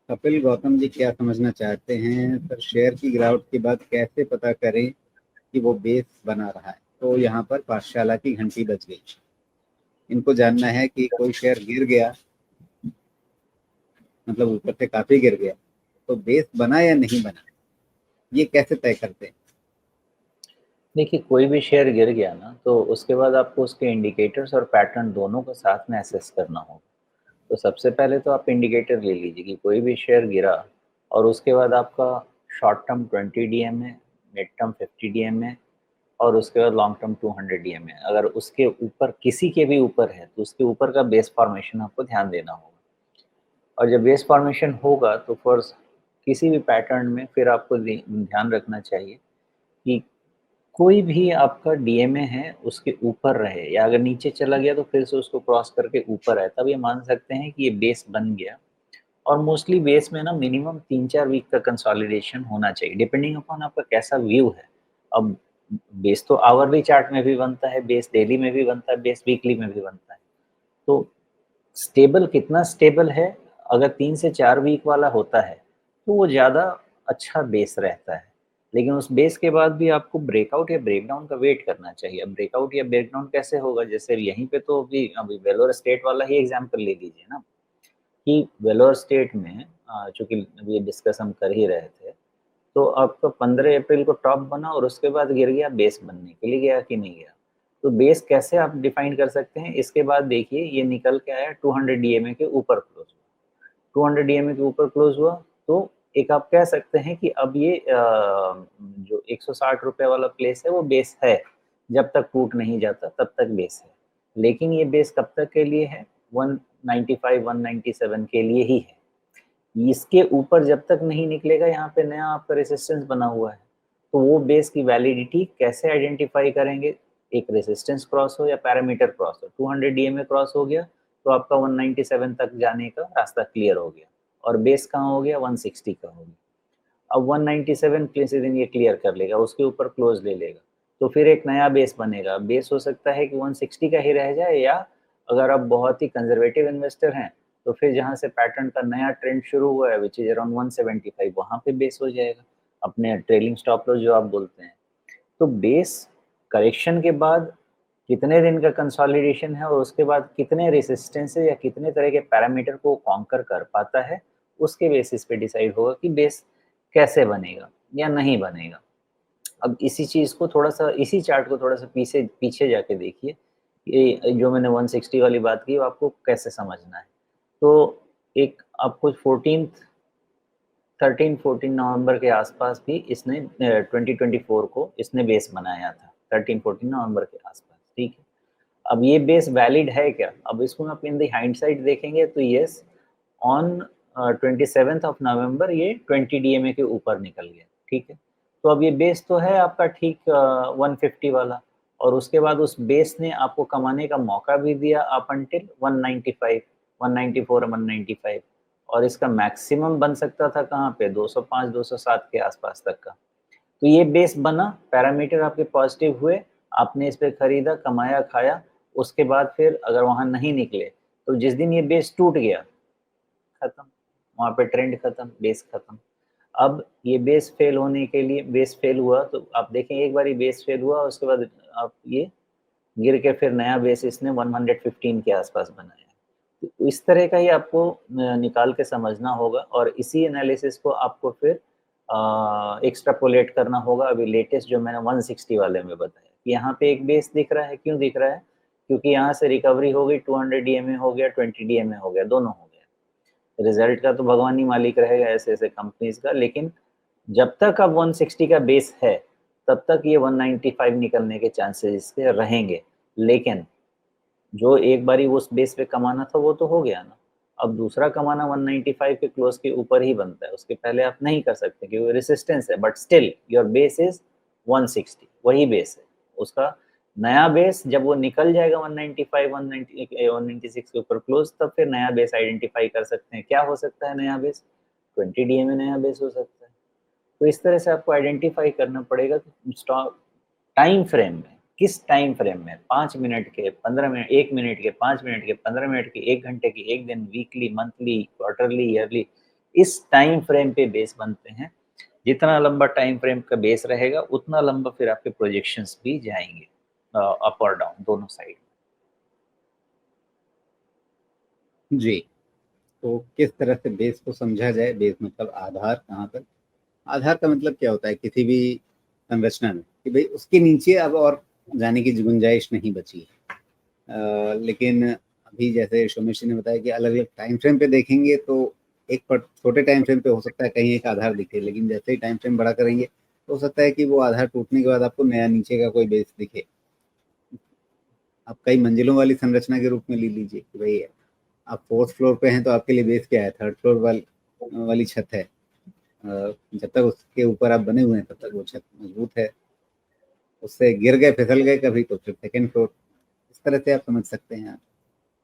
कपिल गौतम जी क्या समझना चाहते हैं सर, शेयर की गिरावट के बाद कैसे पता करें कि वो बेस बना रहा है। तो यहाँ पर पाठशाला की घंटी बज गई। इनको जानना है कि कोई शेयर गिर गया, मतलब ऊपर से काफी गिर गया, तो बेस बना या नहीं बना, ये कैसे तय करते हैं। देखिए, कोई भी शेयर गिर गया ना, तो उसके बाद आपको उसके इंडिकेटर्स और पैटर्न दोनों को साथ में एसेस करना होगा। तो सबसे पहले तो आप इंडिकेटर ले लीजिए कि कोई भी शेयर गिरा और उसके बाद आपका शॉर्ट टर्म 20 डीएम है, मिड टर्म 50 डीएम है और उसके बाद लॉन्ग टर्म 200 डीएम है। अगर उसके ऊपर किसी के भी ऊपर है तो उसके ऊपर का बेस फॉर्मेशन आपको ध्यान देना होगा। और जब बेस फॉर्मेशन होगा तो फॉर किसी भी पैटर्न में फिर आपको ध्यान रखना चाहिए कि कोई भी आपका डीएमए है उसके ऊपर रहे, या अगर नीचे चला गया तो फिर से उसको क्रॉस करके ऊपर आए, तब ये मान सकते हैं कि ये बेस बन गया। और मोस्टली बेस में ना मिनिमम 3-4 वीक का कंसोलिडेशन होना चाहिए, डिपेंडिंग अपॉन आपका कैसा व्यू है। अब बेस तो आवरली चार्ट में भी बनता है, बेस डेली में भी बनता है, बेस वीकली में भी बनता है। तो स्टेबल कितना स्टेबल है, अगर 3 से 4 वीक वाला होता है तो वो ज़्यादा अच्छा बेस रहता है। लेकिन उस बेस के बाद भी आपको ब्रेकआउट या ब्रेकडाउन का वेट करना चाहिए। अब ब्रेकआउट या ब्रेकडाउन कैसे होगा, जैसे यहीं पे तो अभी अभी वेलोर स्टेट वाला ही एग्जांपल ले लीजिए ना, कि वेलोर स्टेट में चूंकि अभी डिस्कस हम कर ही रहे थे, तो आपका 15 अप्रैल को टॉप बना और उसके बाद गिर गया, बेस बनने के लिए गया कि नहीं गया। तो बेस कैसे आप डिफाइन कर सकते हैं, इसके बाद देखिए ये निकल के आया 200 डीएमए के ऊपर क्लोज हुआ, 200 डीएमए के ऊपर क्लोज हुआ। तो एक आप कह सकते हैं कि अब ये जो 160 रुपए वाला प्लेस है वो बेस है, जब तक टूट नहीं जाता तब तक बेस है। लेकिन ये बेस कब तक के लिए है, 195 197 के लिए ही है। इसके ऊपर जब तक नहीं निकलेगा, यहाँ पे नया आपका रेसिस्टेंस बना हुआ है। तो वो बेस की वैलिडिटी कैसे आइडेंटिफाई करेंगे, एक रेसिस्टेंस क्रॉस हो या पैरामीटर क्रॉस हो। 200 डीएमए क्रॉस हो गया तो आपका 197 तक जाने का रास्ता क्लियर हो गया, और बेस कहाँ हो गया, 160 का हो गया। अब 197 किसी दिन ये क्लियर कर लेगा, उसके ऊपर क्लोज ले लेगा, तो फिर एक नया बेस बनेगा। बेस हो सकता है कि 160 का ही रह जाए, या अगर आप बहुत ही कंजर्वेटिव इन्वेस्टर हैं तो फिर जहां से पैटर्न का नया ट्रेंड शुरू हुआ है विच इज अराउंड 175, वहां पे बेस हो जाएगा, अपने ट्रेलिंग स्टॉप लॉस जो आप बोलते हैं। तो बेस करेक्शन के बाद कितने दिन का कंसोलिडेशन है और उसके बाद कितने रेसिस्टेंस या कितने तरह के पैरामीटर को कॉन्कर कर पाता है, उसके बेसिस पे डिसाइड होगा कि बेस कैसे बनेगा या नहीं बनेगा। अब इसी चीज को थोड़ा सा, इसी चार्ट को थोड़ा सा पीछे पीछे जाके देखिए, ये जो मैंने 160 वाली बात की वो आपको कैसे समझना है। तो एक आपको 13-14 नवंबर के आसपास भी इसने 2024 को इसने बेस बनाया था, 13-14 नवंबर के आसपास, ठीक है। अब ये बेस वैलिड है क्या, अब इसको आप इन दी हाइंडसाइट देखेंगे तो यस, ऑन 27 ऑफ नवंबर ये 20 डीएमए के ऊपर निकल गया, ठीक है। तो अब ये बेस तो है आपका ठीक 150 वाला, और उसके बाद उस बेस ने आपको कमाने का मौका भी दिया अप अंटिल 195, 194, 195, और इसका मैक्सिमम बन सकता था कहाँ पे, 205 207 के आसपास तक का। तो ये बेस बना, पैरामीटर आपके पॉजिटिव हुए, आपने इस पे खरीदा, कमाया, खाया। उसके बाद फिर अगर वहां नहीं निकले तो जिस दिन ये बेस टूट गया, खत्म, वहां पे ट्रेंड खत्म, बेस खत्म। अब ये बेस फेल होने के लिए, बेस फेल हुआ तो आप देखें, एक बार ये बेस फेल हुआ उसके बाद आप ये गिर के फिर नया बेस इसने 115 के आसपास बनाया। तो इस तरह का ही आपको निकाल के समझना होगा, और इसी एनालिसिस को आपको फिर एक्स्ट्रापोलेट करना होगा। अभी लेटेस्ट जो मैंने 160 वाले में बताया कि यहाँ पे एक बेस दिख रहा है, क्यों दिख रहा है, क्योंकि यहाँ से रिकवरी हो गई, 200 डीएमए हो गया, 20 डीएमए हो गया, दोनों हो गया। रिजल्ट का तो भगवान ही मालिक रहेगा ऐसे ऐसे कंपनीज का, लेकिन जब तक अब 160 का बेस है तब तक ये 195 निकलने के चांसेस इसके रहेंगे। लेकिन जो एक बारी उस बेस पे कमाना था वो तो हो गया ना, अब दूसरा कमाना 195 के क्लोज के ऊपर ही बनता है, उसके पहले आप नहीं कर सकते क्योंकि रेसिस्टेंस है, but still your base is 160, वही बेस है उसका। नया बेस जब वो निकल जाएगा 195 196 के ऊपर क्लोज, तब फिर नया बेस आइडेंटिफाई कर सकते हैं। क्या हो सकता है नया बेस, 20 डीएमए नया बेस हो सकता है। तो इस तरह से आपको आइडेंटिफाई करना पड़ेगा कि स्टॉक टाइम फ्रेम में, किस टाइम फ्रेम में, 5 मिनट के, 15 मिनट, 1 मिनट के, 5 मिनट के, 15 मिनट के, 1 घंटे की, 1 दिन, वीकली, मंथली, क्वार्टरली, ईयरली, इस टाइम फ्रेम पे बेस बनते हैं। जितना लंबा टाइम फ्रेम का बेस रहेगा उतना लंबा फिर आपके प्रोजेक्शंस भी जाएंगे, अप और डाउन दोनों साइड। जी, तो किस तरह से बेस को समझा जाए? बेस मतलब आधार कहाँ पर? आधार का मतलब क्या होता है किसी भी संरचना में कि भाई उसके नीचे अब और जाने की गुंजाइश नहीं बची है। लेकिन अभी जैसे सोमेश जी ने बताया कि अलग अलग टाइम फ्रेम पे देखेंगे तो एक छोटे टाइम फ्रेम पे हो सकता है कहीं एक आधार दिखे, लेकिन जैसे ही टाइम फ्रेम बड़ा करेंगे तो हो सकता है कि वो आधार टूटने के बाद आपको नया नीचे का कोई बेस दिखे। आप कई मंजिलों वाली संरचना के रूप में ले लीजिए कि भाई आप फोर्थ फ्लोर पे हैं तो आपके लिए बेस क्या है? थर्ड फ्लोर वाली छत है। जब तक उसके ऊपर आप बने हुए हैं तब तक वो छत मजबूत है। उससे गिर गए फिसल गए कभी तो फिर सेकेंड फ्लोर, इस तरह से आप समझ सकते हैं।